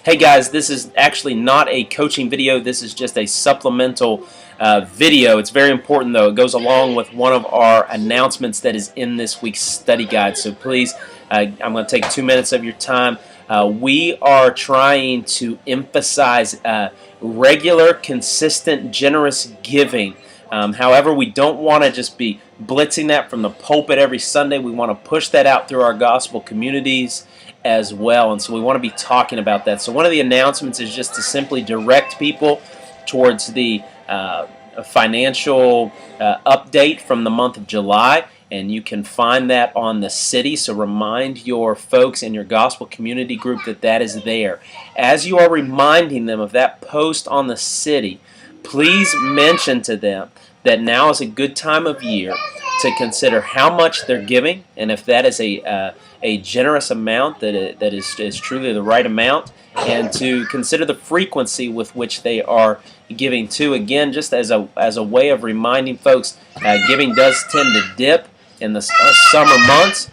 Hey guys, this is actually not a coaching video. This is just a supplemental video. It's very important though. It goes along with one of our announcements that is in this week's study guide. So please, I'm going to take 2 minutes of your time. We are trying to emphasize regular, consistent, generous giving. However, we don't want to just be blitzing that from the pulpit every Sunday. We want to push that out through our gospel communities as well, and so we want to be talking about that. So one of the announcements is just to simply direct people towards the financial update from the month of July, and you can find that on the city. So remind your folks in your gospel community group that that is there. As you are reminding them of that post on the city, please mention to them that now is a good time of year to consider how much they're giving, and if that is a generous amount, that is truly the right amount, and to consider the frequency with which they are giving too. Again, just as a way of reminding folks, giving does tend to dip in the summer months,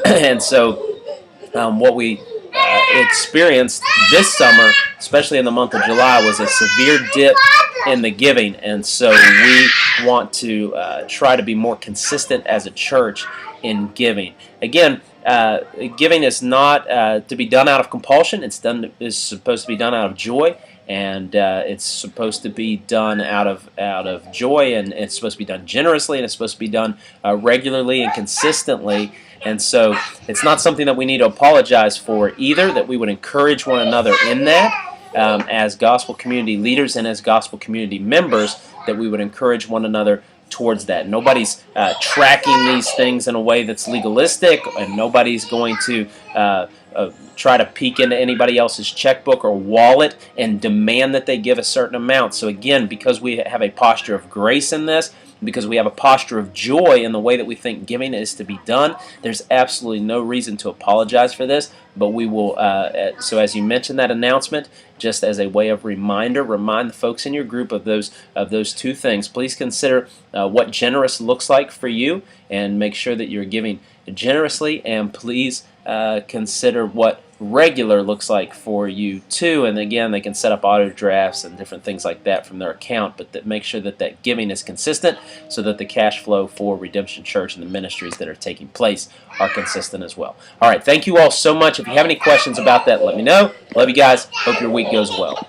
and so what we experienced this summer, especially in the month of July, was a severe dip in the giving, and so we want to try to be more consistent as a church in giving. Again, giving is not to be done out of compulsion. It's supposed to be done out of joy, and it's supposed to be done out of joy, and it's supposed to be done generously, and it's supposed to be done regularly and consistently. And so it's not something that we need to apologize for either, that we would encourage one another in that. As gospel community leaders and as gospel community members, that we would encourage one another towards that. Nobody's tracking these things in a way that's legalistic, and nobody's going to try to peek into anybody else's checkbook or wallet and demand that they give a certain amount. So again, because we have a posture of grace in this, because we have a posture of joy in the way that we think giving is to be done, there's absolutely no reason to apologize for this. But we will, so as you mentioned that announcement, just as a way of reminder, remind the folks in your group of those two things. Please consider what generous looks like for you, and make sure that you're giving generously, and please consider what regular looks like for you too. And again, they can set up auto drafts and different things like that from their account, but make sure that that giving is consistent, so that the cash flow for Redemption Church and the ministries that are taking place are consistent as well. All right, thank you all so much. If you have any questions about that, let me know. Love you guys. Hope your week goes well.